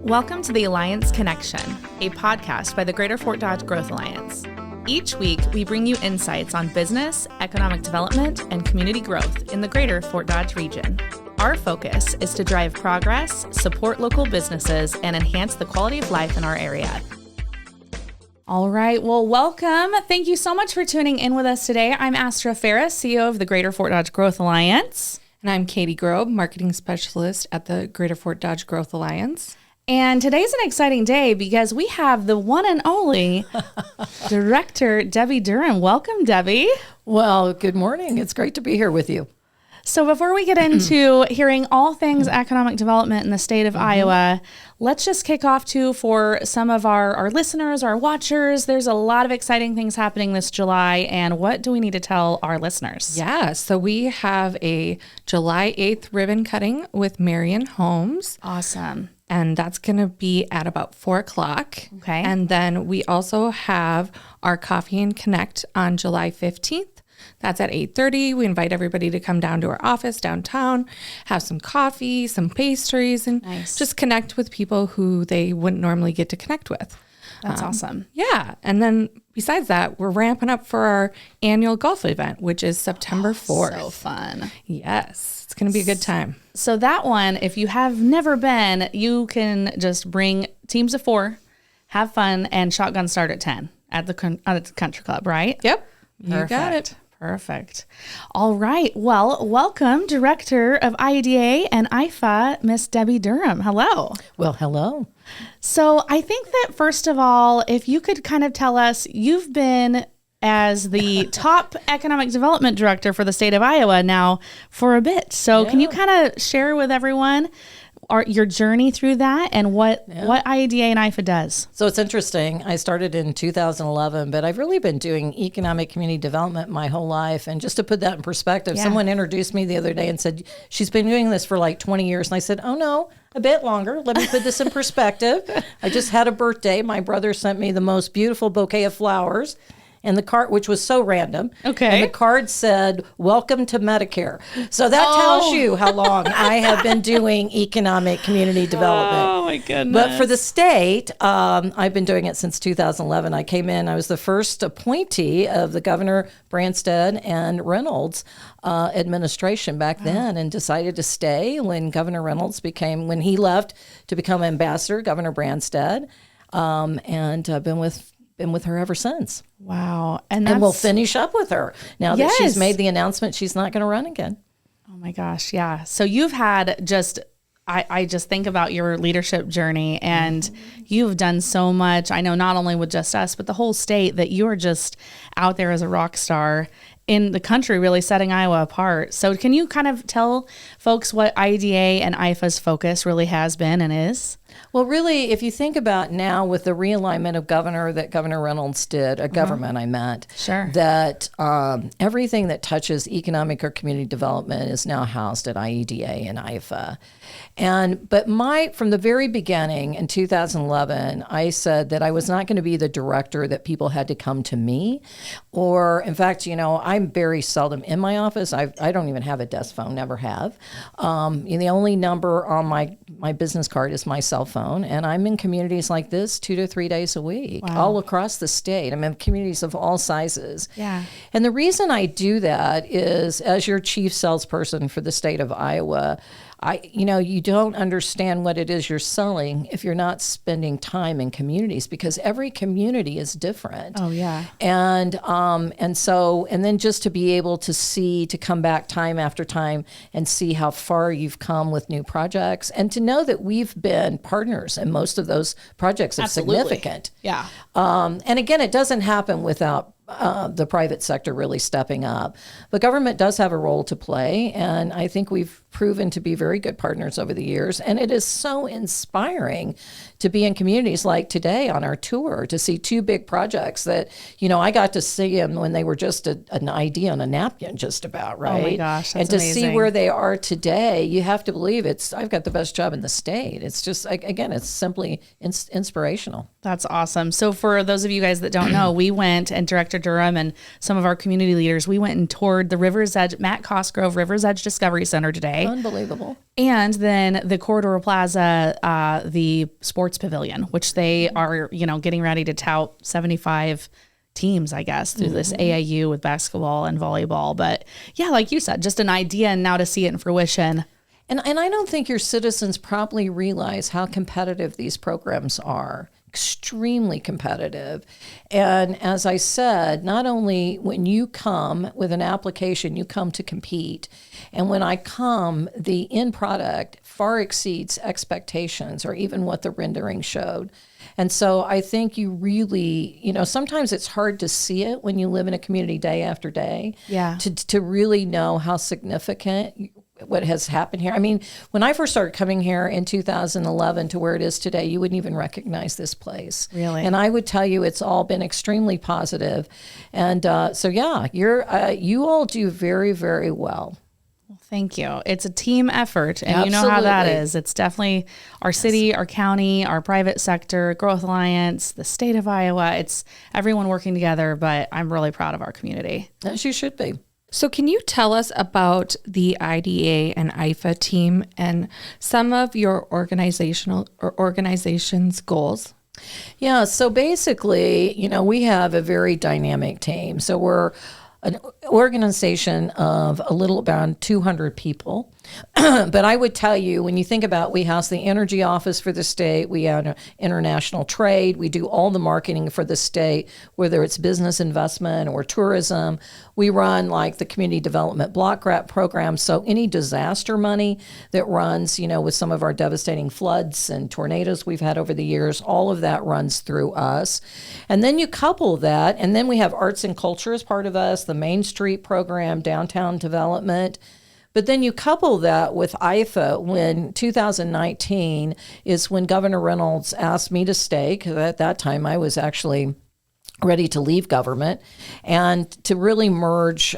Welcome to the Alliance Connection, a podcast by the Greater Fort Dodge Growth Alliance. Each week, we bring you insights on business, economic development, and community growth in the Greater Fort Dodge region. Our focus is to drive progress, support local businesses, and enhance the quality of life in our area. All right. Well, welcome. Thank you so much for tuning in with us today. I'm Astra Ferris, CEO of the Greater Fort Dodge Growth Alliance. And I'm Katie Grobe, Marketing Specialist at the Greater Fort Dodge Growth Alliance. And today's an exciting day because we have the one and only Director Debi Durham. Welcome, Debi. Well, good morning. It's great to be here with you. So before we get into hearing all things economic development in the state of Iowa, let's just kick off for some of our listeners, our watchers. There's a lot of exciting things happening this July. And what do we need to tell our listeners? Yeah, so we have a July 8th ribbon cutting with Marion Homes. Awesome. And that's going to be at about 4 o'clock. Okay. And then we also have our Coffee and Connect on July 15th. That's at 8:30. We invite everybody to come down to our office downtown, have some coffee, some pastries, and just connect with people who they wouldn't normally get to connect with. That's awesome. Yeah. And then besides that, we're ramping up for our annual golf event, which is September 4th. So fun. Yes. It's going to be a good time. So that one, if you have never been, you can just bring teams of 4, have fun, and shotgun start at 10 at the country club, right? Yep. You got it. Perfect. All right. Well, welcome, Director of IEDA and IFA, Miss Debi Durham. Hello. Well, hello. So I think that first of all, if you could kind of tell us, you've been as the top economic development director for the state of Iowa now for a bit. So can you kind of share with everyone your journey through that and what IEDA and IFA does? So it's interesting. I started in 2011, but I've really been doing economic community development my whole life. And just to put that in perspective, someone introduced me the other day and said, she's been doing this for like 20 years. And I said, oh no, a bit longer. Let me put this in perspective. I just had a birthday. My brother sent me the most beautiful bouquet of flowers. And the card, which was so random. Okay. And the card said, welcome to Medicare. So that tells you how long I have been doing economic community development. Oh, my goodness. But for the state, I've been doing it since 2011. I came in, I was the first appointee of the Governor Branstad and Reynolds administration back then, and decided to stay when Governor Reynolds when he left to become ambassador, Governor Branstad, and I've been with her ever since. Wow. And we'll finish up with her now that she's made the announcement she's not going to run again. Oh my gosh. Yeah. So you've had I just think about your leadership journey, and you've done so much. I know not only with just us, but the whole state, that you're just out there as a rock star in the country, really setting Iowa apart. So can you kind of tell folks what IEDA and IFA's focus really has been and is? Well, really, if you think about now with the realignment of governor that Governor Reynolds did, government I meant, that everything that touches economic or community development is now housed at IEDA and IFA. But from the very beginning in 2011, I said that I was not going to be the director that people had to come to me. Or, in fact, I'm very seldom in my office. I don't even have a desk phone, never have. The only number on my business card is my cell phone, and I'm in communities like this 2 to 3 days a week, all across the state. I'm in communities of all sizes. Yeah. And the reason I do that is, as your chief salesperson for the state of Iowa, you don't understand what it is you're selling if you're not spending time in communities, because every community is different. Oh yeah. And then just to be able to come back time after time and see how far you've come with new projects, and to know that we've been partners in most of those projects of significant. Yeah. And again, it doesn't happen without the private sector really stepping up. But government does have a role to play, and I think we've proven to be very good partners over the years. And it is so inspiring to be in communities like today on our tour, to see 2 big projects that, I got to see them when they were just an idea on a napkin, just about, right? Oh my gosh, that's and to amazing. see where they are today, you have to believe I've got the best job in the state. It's just, again, it's simply inspirational. That's awesome. So for those of you guys that don't know, we went, and Director Durham and some of our community leaders, we went and toured the Rivers Edge, Matt Cosgrove Rivers Edge Discovery Center today. day. Unbelievable. And then the Corridor Plaza, the sports pavilion, which they are, getting ready to tout 75 teams, I guess, through this AAU with basketball and volleyball. But yeah, like you said, just an idea, and now to see it in fruition. And I don't think your citizens probably realize how competitive these programs are. Extremely competitive. And as I said, not only when you come with an application, you come to compete. And when I come, the end product far exceeds expectations or even what the rendering showed. And so I think you really, sometimes it's hard to see it when you live in a community day after day. Yeah. To really know how significant what has happened here. I mean, when I first started coming here in 2011 to where it is today, you wouldn't even recognize this place. Really? And I would tell you it's all been extremely positive. And so, yeah, you all do very, very well. Well, thank you. It's a team effort, and Absolutely. You know how that is. It's definitely our city, our county, our private sector, Growth Alliance, the state of Iowa. It's everyone working together, but I'm really proud of our community. As you should be. So can you tell us about the IDA and IFA team and some of your organization's goals? Yeah, so basically, we have a very dynamic team. So we're an organization of a little about 200 people. But I would tell you, when you think about, we house the energy office for the state, we have international trade, we do all the marketing for the state, whether it's business investment or tourism. We run like the community development block grant program. So any disaster money that runs, with some of our devastating floods and tornadoes we've had over the years, all of that runs through us. And then you couple that, and then we have arts and culture as part of us, the Main Street program, downtown development. But then you couple that with IFA when 2019 is when Governor Reynolds asked me to stay, because at that time I was actually ready to leave government, and to really merge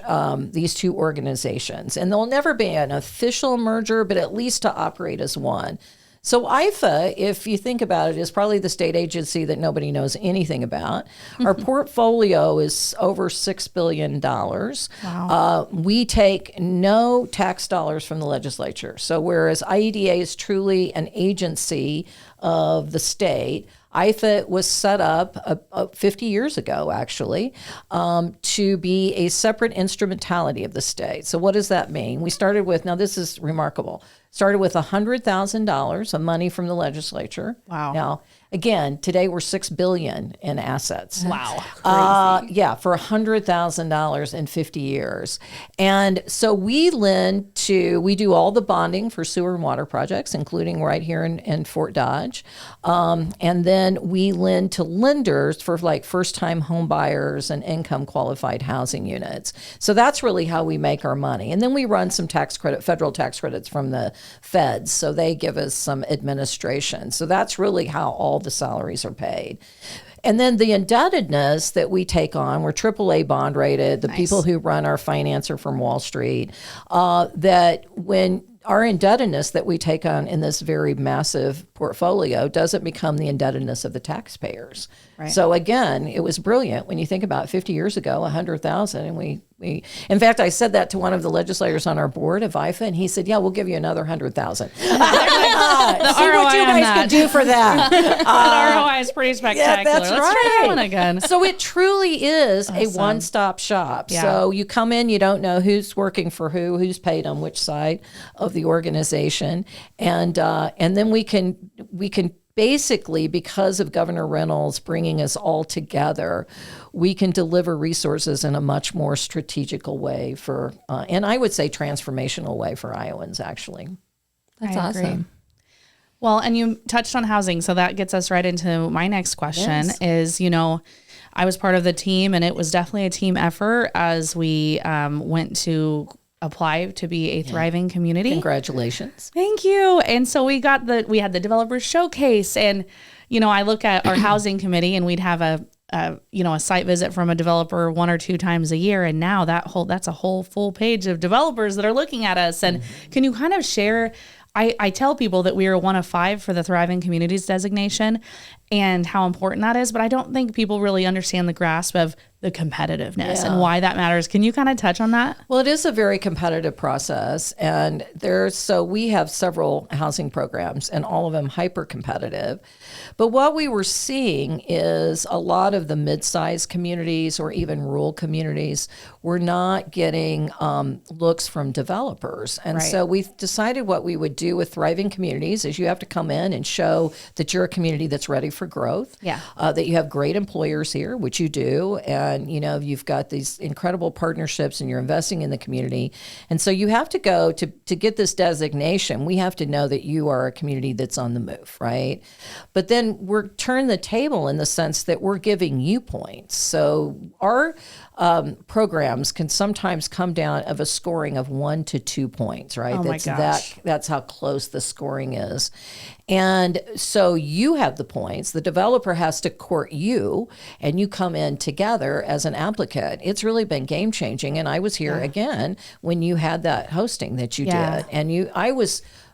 these two organizations. And there'll never be an official merger, but at least to operate as one. So IFA, if you think about it, is probably the state agency that nobody knows anything about. Our portfolio is over $6 billion. Wow. We take no tax dollars from the legislature. So whereas IEDA is truly an agency of the state, IFA was set up 50 years ago, actually, to be a separate instrumentality of the state. So what does that mean? We started with, now this is remarkable, started with $100,000 of money from the legislature. Wow. Now, again, today we're $6 billion in assets. Wow. Yeah, for $100,000 in 50 years. And so we do all the bonding for sewer and water projects, including right here in Fort Dodge. And then we lend to lenders for like first-time home buyers and income qualified housing units. So that's really how we make our money. And then we run some federal tax credits from the feds. So they give us some administration. So that's really how all the salaries are paid. And then the indebtedness that we take on, we're AAA bond rated. The Nice. People who run our finance are from Wall Street. That when our indebtedness that we take on in this very massive portfolio doesn't become the indebtedness of the taxpayers. Right. So again, it was brilliant when you think about 50 years ago, 100,000, and we in fact, I said that to one of the legislators on our board of IFA, and he said, "Yeah, we'll give you another 100,000." See what you guys can do for that. That ROI is pretty spectacular. Yeah, that's Let's right. try that one again. So it truly is a Awesome. one-stop shop. Yeah. So you come in, you don't know who's working for who's paid on which side of the organization, and then we can basically, because of Governor Reynolds bringing us all together, we can deliver resources in a much more strategical way for, and I would say transformational way for Iowans, actually. That's I agree. awesome. Well, and you touched on housing, so that gets us right into my next question. Yes. Is, I was part of the team, and it was definitely a team effort as we went to apply to be a thriving community. Congratulations. Thank you. And so we had the developers showcase, and I look at our housing committee, and we'd have a site visit from a developer 1 or 2 times a year, and now that's a whole full page of developers that are looking at us. And can you kind of share? I tell people that we are one of 5 for the Thriving Communities designation, and how important that is. But I don't think people really understand the grasp of the competitiveness and why that matters. Can you kind of touch on that? Well, it is a very competitive process, and so we have several housing programs, and all of them hyper competitive. But what we were seeing is a lot of the mid-sized communities or even rural communities were not getting looks from developers. And so we decided what we would do with thriving communities is you have to come in and show that you're a community that's ready for growth, that you have great employers here, which you do, and you've got these incredible partnerships and you're investing in the community. And so you have to go to get this designation. We have to know that you are a community that's on the move, right? But then we're turning the table in the sense that we're giving you points. So our programs can sometimes come down of a scoring of 1 to 2 points, right? Oh my gosh. That's how close the scoring is. And so you have the points. The developer has to court you, and you come in together as an applicant. It's really been game changing. And I was here again when you had that hosting that you did. And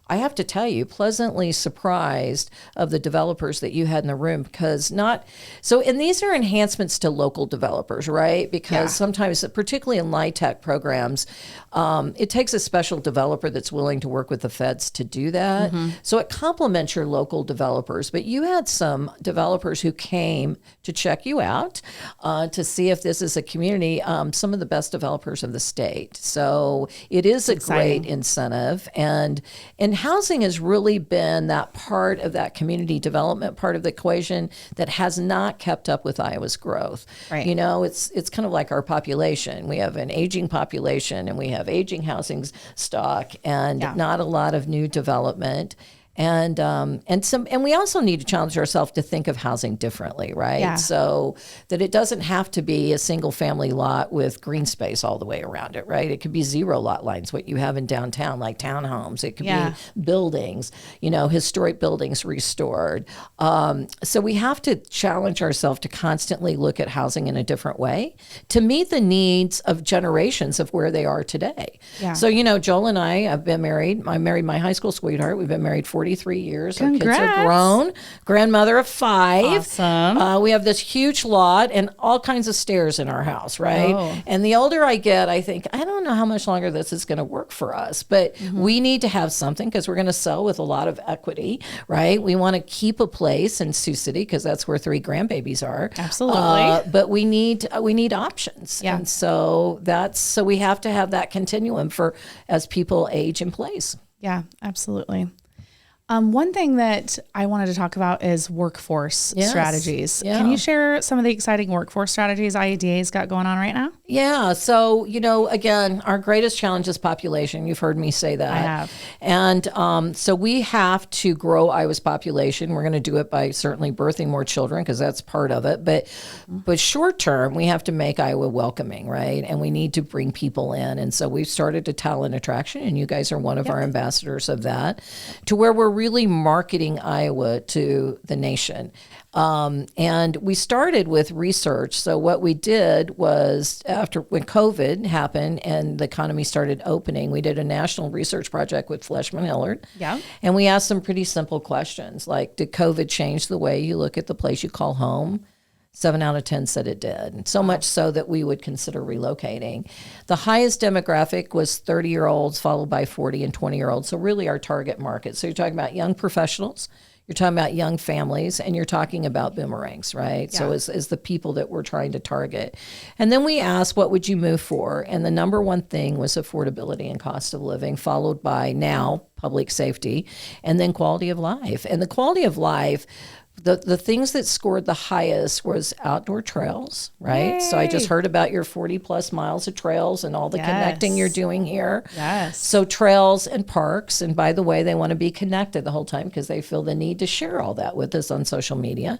I have to tell you, pleasantly surprised of the developers that you had in the room and these are enhancements to local developers, right? Because sometimes, particularly in LIHTC programs, it takes a special developer that's willing to work with the feds to do that. So it complements your local developers. But you had some developers who came to check you out, to see if this is a community, some of the best developers of the state. So it is a great incentive. And housing has really been that part of that community development part of the equation that has not kept up with Iowa's growth. Right. It's kind of like our population. We have an aging population and we have aging housing stock and not a lot of new development. And we also need to challenge ourselves to think of housing differently, right? Yeah. So that it doesn't have to be a single family lot with green space all the way around it, right? It could be 0 lot lines, what you have in downtown, like townhomes. It could be buildings, historic buildings restored. So we have to challenge ourselves to constantly look at housing in a different way to meet the needs of generations of where they are today. Yeah. So, Joel and I have been married. I married my high school sweetheart. We've been married 43 years. Congrats. Our kids are grown. Grandmother of 5. Awesome. We have this huge lot and all kinds of stairs in our house, right? Oh. And the older I get, I think, I don't know how much longer this is going to work for us, but we need to have something because we're going to sell with a lot of equity, right? We want to keep a place in Sioux City because that's where 3 grandbabies are. Absolutely. But we need options. Yeah. And so we have to have that continuum as people age in place. Yeah, absolutely. One thing that I wanted to talk about is workforce strategies. Yeah. Can you share some of the exciting workforce strategies IEDA's got going on right now? Yeah. So, again, our greatest challenge is population. You've heard me say that. I have. And so we have to grow Iowa's population. We're going to do it by certainly birthing more children because that's part of it. But short term, we have to make Iowa welcoming, right? And we need to bring people in. And so we've started a talent attraction, and you guys are one of our ambassadors of that, to where we're really marketing Iowa to the nation. And we started with research. So what we did was when COVID happened and the economy started opening, we did a national research project with Fleshman Hillard. Yeah. And we asked some pretty simple questions like, did COVID change the way you look at the place you call home? 7 out of 10 said it did. So much so that we would consider relocating. The highest demographic was 30-year-olds, followed by 40 and 20-year-olds. So really our target market. So you're talking about young professionals, you're talking about young families, and you're talking about boomerangs, right? Yeah. So is the people that we're trying to target. And then we asked, what would you move for? And the number one thing was affordability and cost of living, followed by now public safety, and then quality of life. And the quality of life, the things that scored the highest was outdoor trails, right? Yay. So I just heard about your 40 plus miles of trails and all the connecting you're doing here. Yes. So trails and parks. And by the way, they want to be connected the whole time because they feel the need to share all that with us on social media.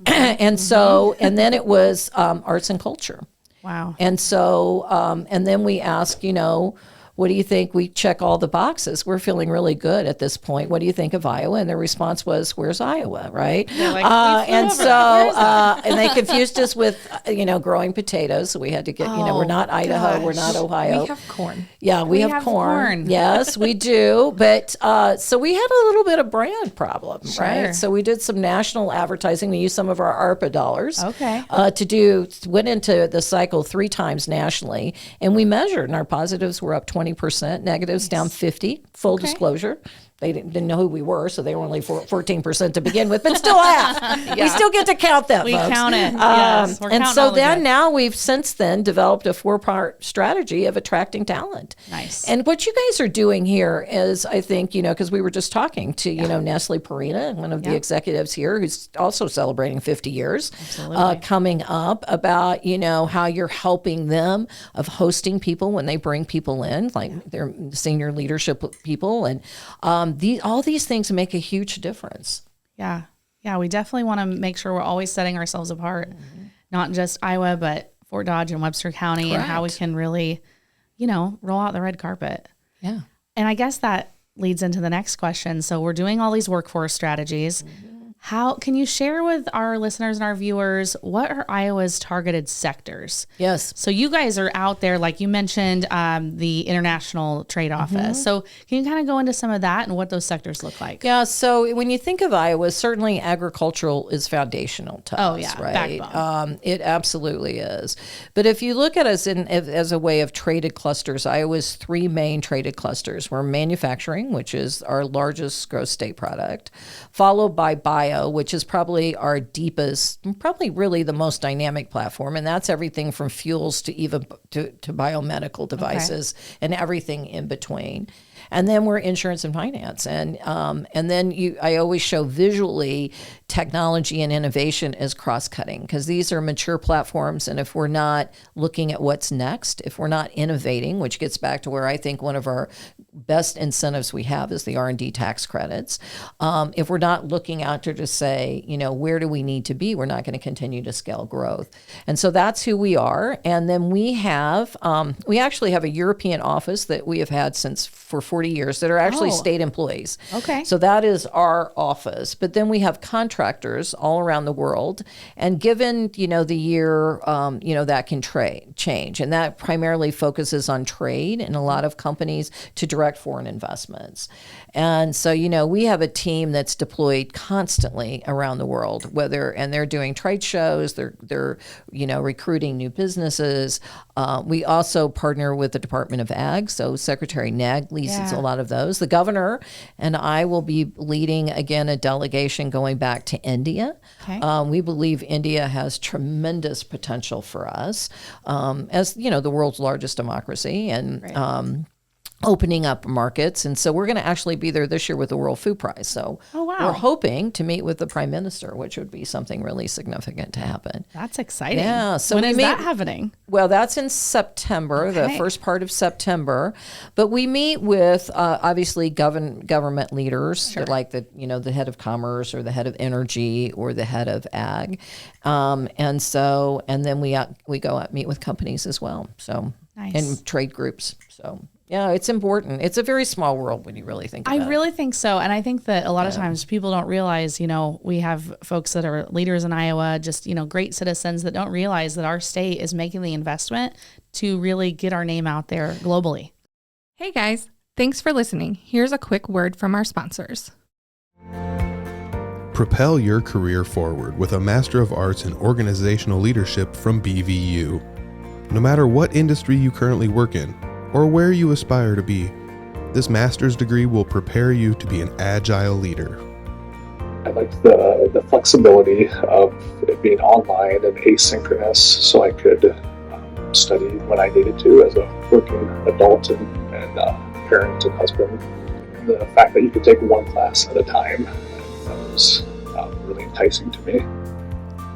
And then it was arts and culture. Wow. And so, and then we asked, what do you think? We check all the boxes. We're feeling really good at this point. What do you think of Iowa? And their response was, where's Iowa, right? Like, and they confused us with, growing potatoes. So we had to get, we're not Idaho, we're not Ohio. We have corn. Yeah, we have corn. Yes, we do. But so we had a little bit of brand problem, right? So we did some national advertising. We used some of our ARPA dollars. Went into the cycle 3 times nationally, and we measured, and our positives were up 20%, negatives down 50. Full disclosure. They didn't know who we were, so they were only 14% to begin with, but still half. We still get to count that, we folks. Count it. Yes, and so then now we've since then developed a 4-part strategy of attracting talent. Nice. And what you guys are doing here is, I think, because we were just talking to, Nestle Purina, one of the executives here, who's also celebrating 50 years coming up, about, how you're helping them of hosting people when they bring people in, like their senior leadership people. And all these things make a huge difference. Yeah. Yeah. We definitely want to make sure we're always setting ourselves apart, not just Iowa, but Fort Dodge and Webster County, and how we can really, roll out the red carpet. Yeah. And I guess that leads into the next question. So we're doing all these workforce strategies. How can you share with our listeners and our viewers, what are Iowa's targeted sectors? Yes. So you guys are out there, like you mentioned, the International Trade Office. So can you kind of go into some of that and what those sectors look like? Yeah. So when you think of Iowa, certainly agricultural is foundational to us, right? Backbone. It absolutely is. But if you look at us as a way of traded clusters, Iowa's 3 main traded clusters. We're manufacturing, which is our largest gross state product, followed by bio, which is probably our deepest, probably really the most dynamic platform. And that's everything from fuels to even to biomedical devices and everything in between. And then we're insurance and finance. And then I always show visually technology and innovation as cross-cutting, because these are mature platforms. And if we're not looking at what's next, if we're not innovating, which gets back to where I think one of our best incentives we have is the R&D tax credits. If we're not looking out to just say, where do we need to be, we're not going to continue to scale growth. And so that's who we are. And then we actually have a European office that we have had for 40 years that are actually state employees. Okay. So that is our office. But then we have contractors all around the world. And given, the year, that can change. And that primarily focuses on trade in a lot of companies to direct foreign investments. And so, we have a team that's deployed constantly around the world, and they're doing trade shows, they're recruiting new businesses. We also partner with the Department of Ag. So Secretary Nag leads a lot of those. The governor and I will be leading, again, a delegation going back to India. Okay. We believe India has tremendous potential for us as, the world's largest democracy, and opening up markets. And so we're going to actually be there this year with the World Food Prize. So we're hoping to meet with the Prime Minister, which would be something really significant to happen. That's exciting. Yeah. So when is that happening? Well, that's in September, the first part of September. But we meet with obviously government leaders, like the head of commerce or the head of energy or the head of ag. And then we go out and meet with companies as well. So nice. And trade groups. So yeah, it's important. It's a very small world when you really think about it. I really think so. And I think that a lot of times people don't realize, we have folks that are leaders in Iowa, just, great citizens that don't realize that our state is making the investment to really get our name out there globally. Hey guys, thanks for listening. Here's a quick word from our sponsors. Propel your career forward with a Master of Arts in Organizational Leadership from BVU. No matter what industry you currently work in, or where you aspire to be, this master's degree will prepare you to be an agile leader. I liked the flexibility of it being online and asynchronous, so I could study when I needed to as a working adult and parent and husband. And the fact that you could take one class at a time, that was really enticing to me.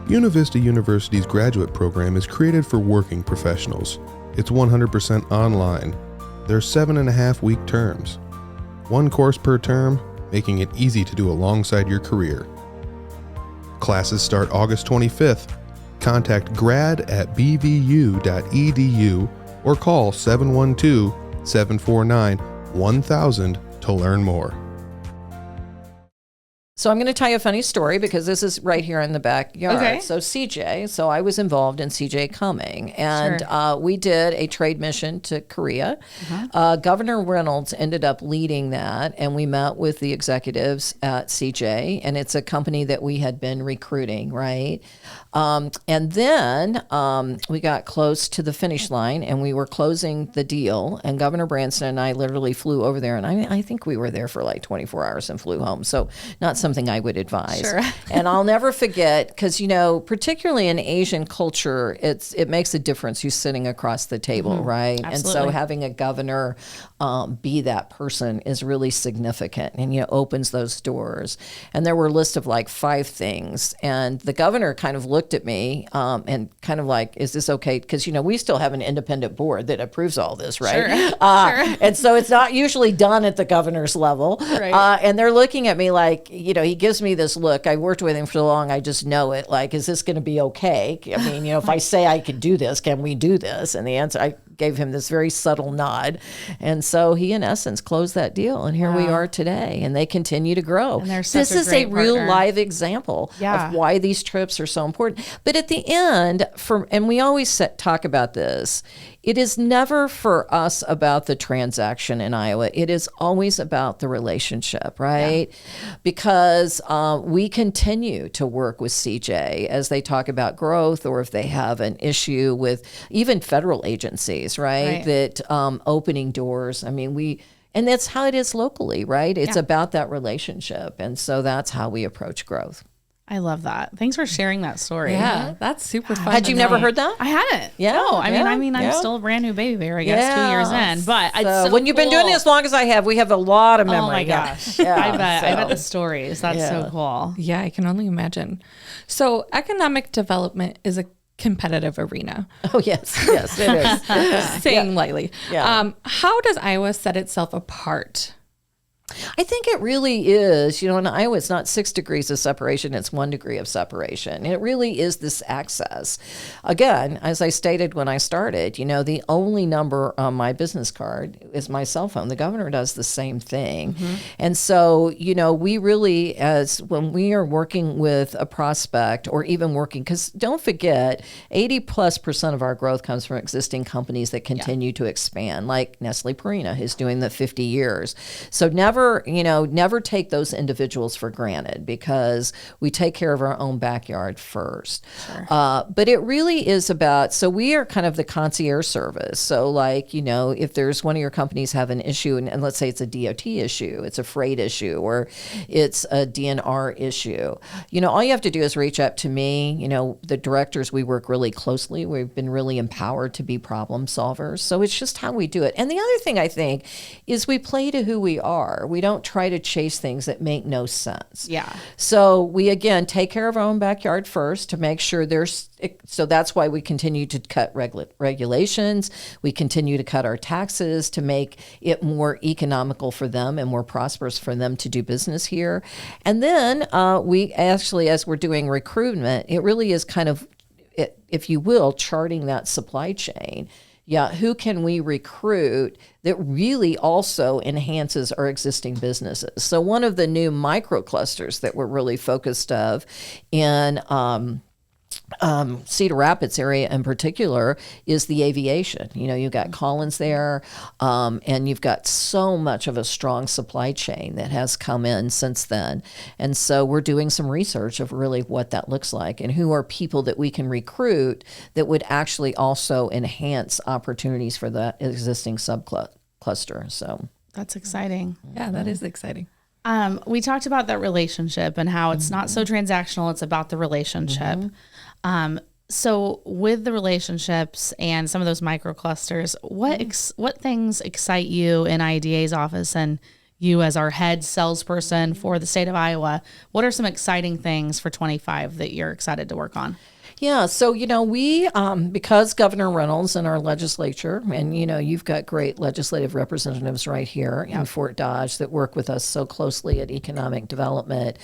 UniVista University's graduate program is created for working professionals. It's 100% online. There are 7.5-week terms. 1 course per term, making it easy to do alongside your career. Classes start August 25th. Contact grad@bvu.edu or call 749-1000 to learn more. So I'm going to tell you a funny story because this is right here in the backyard. Okay. So I was involved in CJ Coming, and we did a trade mission to Korea. Governor Reynolds ended up leading that, and we met with the executives at CJ, and it's a company that we had been recruiting, right? And then we got close to the finish line, and we were closing the deal, and Governor Branson and I literally flew over there, and I think we were there for like 24 hours and flew home. So not something I would advise. Sure. And I'll never forget, because, particularly in Asian culture, it makes a difference you sitting across the table, right? Absolutely. And so having a governor be that person is really significant and, opens those doors. And there were a list of like 5 things. And the governor kind of looked at me and kind of like, is this okay? Because, we still have an independent board that approves all this, right? Sure. And so it's not usually done at the governor's level. Right. And they're looking at me like, he gives me this look. I worked with him for so long, I just know it. Like, is this going to be okay? I mean, if I say I can do this, can we do this? And the answer, I gave him this very subtle nod. And so he, in essence, closed that deal. And here we are today. And they continue to grow. And they're such this is great a real partner. live example of why these trips are so important. But at the end, and we always talk about this, it is never for us about the transaction in Iowa. It is always about the relationship, right? Yeah. Because we continue to work with CJ as they talk about growth, or if they have an issue with even federal agencies, right? That opening doors. I mean, and that's how it is locally, right? It's about that relationship. And so that's how we approach growth. I love that. Thanks for sharing that story. Yeah, that's super fun. Had you never heard that? I hadn't. Yeah. No, I mean, I'm still a brand new baby bear, I guess, 2 years in. But it's so when you've been doing it as long as I have, we have a lot of memory. Oh my gosh. I bet the stories. That's so cool. Yeah, I can only imagine. So economic development is a competitive arena. Oh, yes, it is. Saying lightly. Yeah. How does Iowa set itself apart? I think it really is. In Iowa, it's not 6 degrees of separation, it's 1 degree of separation. It really is this access. Again, as I stated when I started, the only number on my business card is my cell phone. The governor does the same thing. And so, we really, when we are working with a prospect or even working, because don't forget, 80+% of our growth comes from existing companies that continue to expand, like Nestle Purina, who's doing the 50 years. So never take those individuals for granted, because we take care of our own backyard first. Sure. But it really is about, so we are kind of the concierge service. So like, if there's one of your companies have an issue, and let's say it's a DOT issue, it's a freight issue, or it's a DNR issue, all you have to do is reach out to me. The directors, we work really closely. We've been really empowered to be problem solvers. So it's just how we do it. And the other thing I think is we play to who we are. We don't try to chase things that make no sense. Yeah. So we, again, take care of our own backyard first to make sure so that's why we continue to cut regulations. We continue to cut our taxes to make it more economical for them and more prosperous for them to do business here. And then we actually, as we're doing recruitment, it really is kind of, if you will, charting that supply chain. Yeah, who can we recruit that really also enhances our existing businesses? So one of the new microclusters that we're really focused of in Cedar Rapids area in particular is the aviation. You've got Collins there, and you've got so much of a strong supply chain that has come in since then. And so we're doing some research of really what that looks like and who are people that we can recruit that would actually also enhance opportunities for that existing subcluster. So that's exciting. Yeah, that is exciting. We talked about that relationship and how it's not so transactional, it's about the relationship. So with the relationships and some of those microclusters, what things excite you in IEDA's office and you as our head salesperson for the state of Iowa? What are some exciting things for 25 that you're excited to work on? Yeah, so, we, because Governor Reynolds in our legislature, and, you've got great legislative representatives right here in Fort Dodge that work with us so closely at economic development.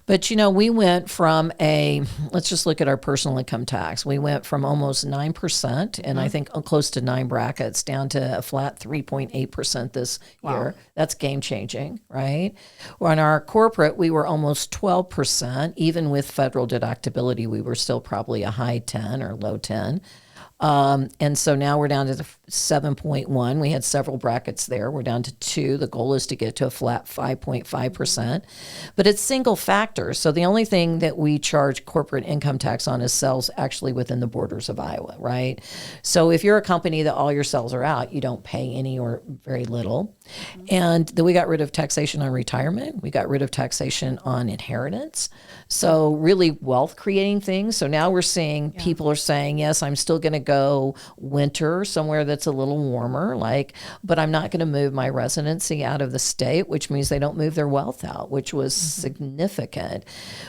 But, we went from let's just look at our personal income tax. We went from almost 9%, and I think close to 9 brackets, down to a flat 3.8% this year. That's game changing, right? On our corporate, we were almost 12%. Even with federal deductibility, we were still probably a high 10 or low 10. And so now we're down to the 7.1. We had several brackets there. We're down to 2. The goal is to get to a flat 5.5%. But it's single factor. So the only thing that we charge corporate income tax on is sales actually within the borders of Iowa, right? So if you're a company that all your sales are out, you don't pay any or very little. And then we got rid of taxation on retirement. We got rid of taxation on inheritance. So really wealth creating things. So now we're seeing people are saying, yes, I'm still going to go winter somewhere that's a little warmer, but I'm not going to move my residency out of the state, which means they don't move their wealth out, which was significant.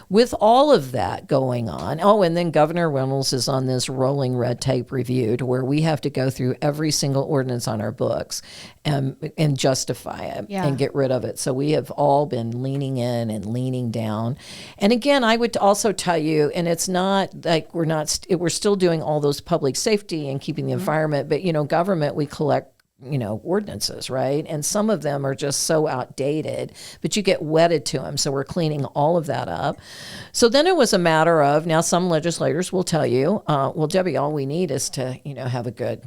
With all of that going on, and then Governor Reynolds is on this rolling red tape review to where we have to go through every single ordinance on our books and justify it and get rid of it. So we have all been leaning in and leaning down. And again, I would also tell you, and it's not like we're still doing all those public safety and keeping the environment, but government, we collect ordinances, right? And some of them are just so outdated, but you get wedded to them. So we're cleaning all of that up. So then it was a matter of, now some legislators will tell you, well, Debbie, all we need is to, have a good,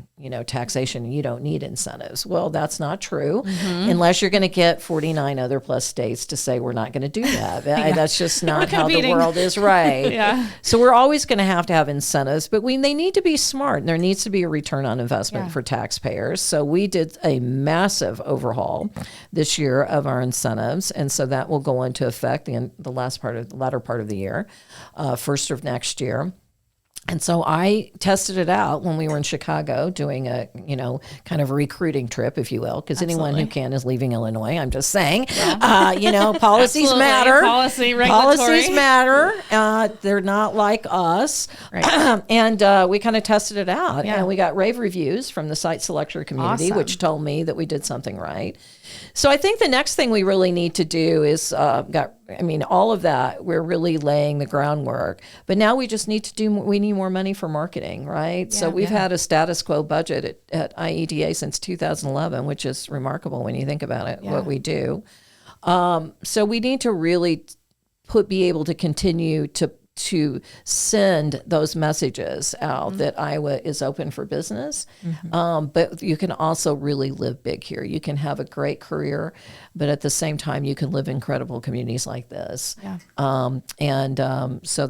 taxation. You don't need incentives. Well, that's not true unless you're going to get 49 other plus states to say we're not going to do that. That's just not how the world is, right? So we're always going to have incentives, but they need to be smart, and there needs to be a return on investment for taxpayers. So we did a massive overhaul this year of our incentives, and so that will go into effect in the latter part of the year, first of next year. And so I tested it out when we were in Chicago doing a, kind of a recruiting trip, if you will, because anyone who can is leaving Illinois. I'm just saying, policies matter. Policies matter. They're not like us. Right. And we kind of tested it out. Yeah. And we got rave reviews from the site selector community, which told me that we did something right. So I think the next thing we really need to do is all of that, we're really laying the groundwork. But now we just need to we need more money for marketing, right? Yeah, so we've had a status quo budget at IEDA since 2011, which is remarkable when you think about it, what we do. So we need to really be able to continue to send those messages out that Iowa is open for business. But you can also really live big here. You can have a great career, but at the same time, you can live in incredible communities like this. Yeah. So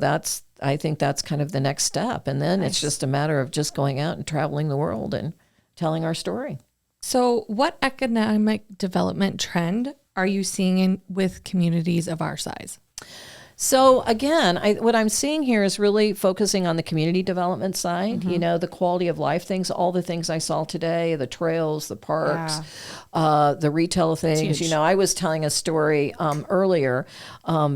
I think that's kind of the next step. And then it's just a matter of just going out and traveling the world and telling our story. So what economic development trend are you seeing with communities of our size? So again, what I'm seeing here is really focusing on the community development side, the quality of life things, all the things I saw today, the trails, the parks, the retail things. I was telling a story earlier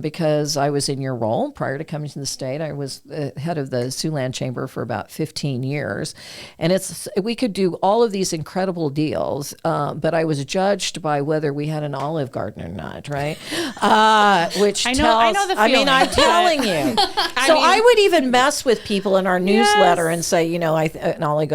because I was in your role prior to coming to the state. I was head of the Siouxland Chamber for about 15 years. And we could do all of these incredible deals, but I was judged by whether we had an olive garden or not, right? Which I know the feeling. I'm telling you. I would even mess with people in our newsletter and say, an olive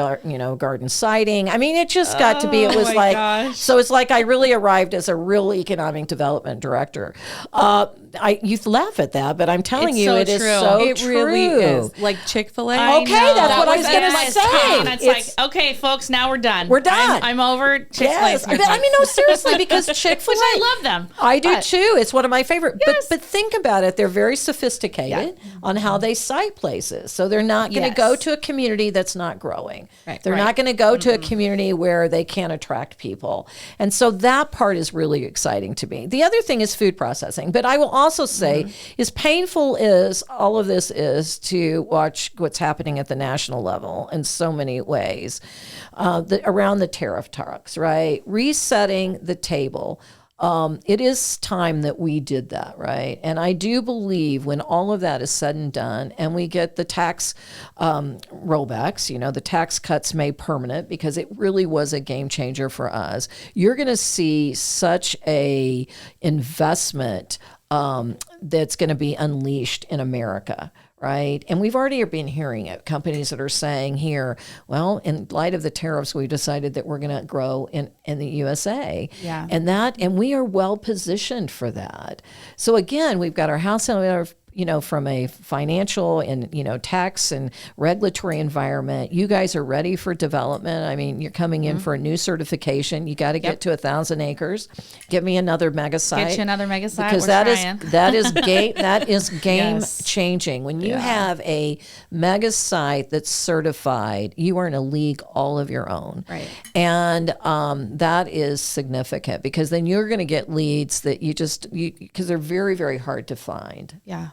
garden sighting. It just got to be, it was gosh. So it's like I really arrived as a real economic development director. You laugh at that, but I'm telling you, it is so true. It really is. Like Chick-fil-A. Okay, that's what I was going to say. And it's like, okay, folks, now we're done. We're done. I'm over Chick-fil-A. Yes. No, seriously, because Chick-fil-A. Which I love them. I do too. It's one of my favorite. Yes. But think about it. They're very sophisticated on how they site places. So they're not going to go to a community that's not growing. Right. They're not going to go to a community where they can't attract people. And so that part is really exciting to me. The other thing is food processing. But I will also say, as painful as all of this is to watch what's happening at the national level in so many ways, around the tariff talks, right? Resetting the table. It is time that we did that, right? And I do believe when all of that is said and done and we get the tax rollbacks, the tax cuts made permanent, because it really was a game changer for us, you're going to see such a investment that's going to be unleashed in America. Right. And we've already been hearing it. Companies that are saying here, well, in light of the tariffs, we decided that we're going to grow in the USA. Yeah. And we are well positioned for that. So again, we've got our house and our, from a financial and, tax and regulatory environment, you guys are ready for development. I mean, you're coming in for a new certification. You got to get to 1,000 acres. Give me another mega site. Get you another mega site. Because that is game changing. When you have a mega site that's certified, you are in a league all of your own. Right. And that is significant because then you're going to get leads that because they're very, very hard to find. Yeah.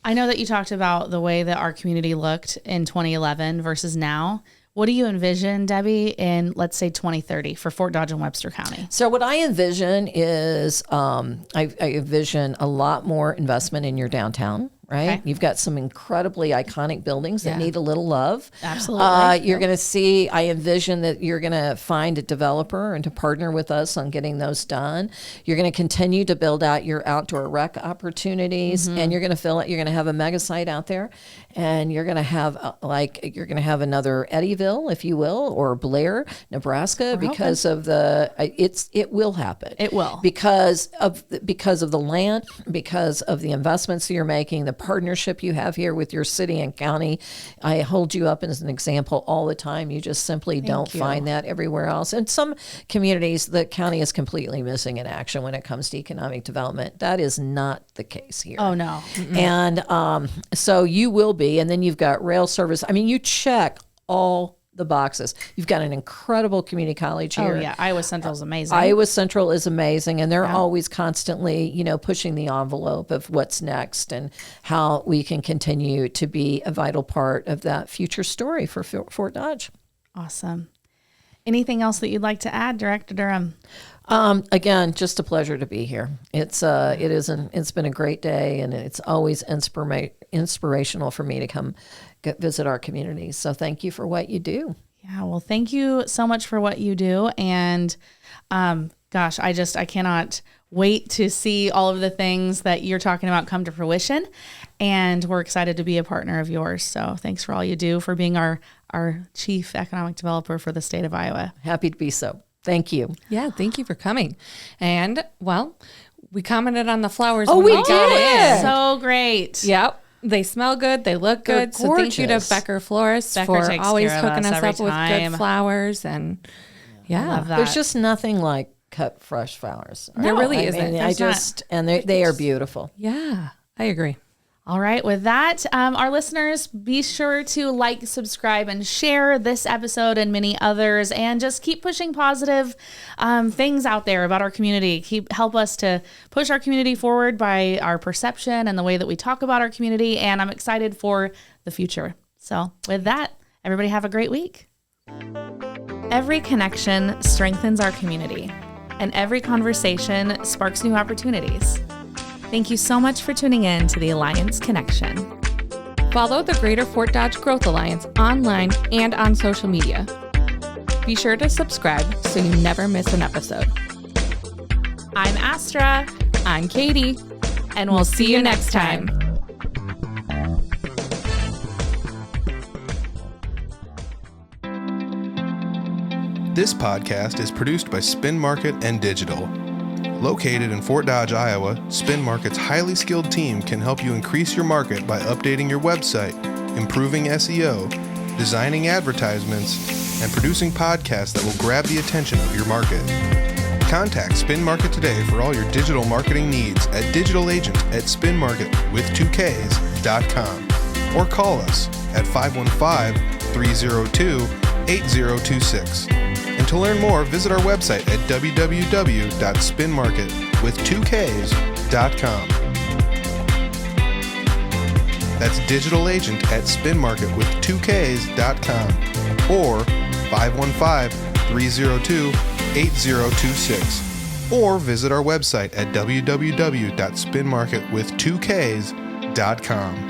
I know that you talked about the way that our community looked in 2011 versus now. What do you envision, Debbie, in, let's say, 2030 for Fort Dodge and Webster County? So what I envision is I envision a lot more investment in your downtown. Right. Okay. You've got some incredibly iconic buildings that need a little love. Absolutely. You're going to see, I envision that you're going to find a developer and to partner with us on getting those done. You're going to continue to build out your outdoor rec opportunities and you're going to fill it. You're going to have a mega site out there and you're going to have another Eddyville, if you will, or Blair, Nebraska, because of it will happen. It will. Because of the land, because of the investments that you're making, the partnership you have here with your city and county. I hold you up as an example all the time. You just simply don't find that everywhere else. In some communities, the county is completely missing in action when it comes to economic development. That is not the case here. Oh, no. And so you will be. And then you've got rail service. I mean, you check all the boxes. You've got an incredible community college here. Oh, yeah. Iowa Central is amazing. Iowa Central is amazing, and they're always constantly, pushing the envelope of what's next and how we can continue to be a vital part of that future story for Fort Dodge. Awesome. Anything else that you'd like to add, Director Durham? Again, just a pleasure to be here. It's been a great day, and it's always inspirational for me to come visit our communities. So thank you for what you do. Yeah, well, thank you so much for what you do. And gosh, I cannot wait to see all of the things that you're talking about come to fruition. And we're excited to be a partner of yours. So thanks for all you do, for being our chief economic developer for the state of Iowa. Happy to be so. Thank you. Yeah, thank you for coming. And, well, we commented on the flowers. Oh, when we got did. in. So great. Yep. They smell good. They look They're good. So thank you to gorgeous. Becker Florists Becker for takes always care of hooking us us every up with time. good flowers. And I love that. There's just nothing like cut fresh flowers. There really I isn't. Mean, they are beautiful. yeah, I agree. All right. With that, our listeners, be sure to like, subscribe, and share this episode and many others, and just keep pushing positive things out there about our community. Help us to push our community forward by our perception and the way that we talk about our community. And I'm excited for the future. So with that, everybody have a great week. Every connection strengthens our community, and every conversation sparks new opportunities. Thank you so much for tuning in to the Alliance Connection. Follow the Greater Fort Dodge Growth Alliance online and on social media. Be sure to subscribe so you never miss an episode. I'm Astra. I'm Katie. And we'll see you next time. This podcast is produced by Spin Market and Digital. Located in Fort Dodge, Iowa, Spin Market's highly skilled team can help you increase your market by updating your website, improving SEO, designing advertisements, and producing podcasts that will grab the attention of your market. Contact Spin Market today for all your digital marketing needs at digitalagent@spinmarket.com or call us at 515-302-8026. And to learn more, visit our website at www.spinmarket.com. That's digitalagent@spinmarket.com or 515-302-8026. Or visit our website at www.spinmarket.com.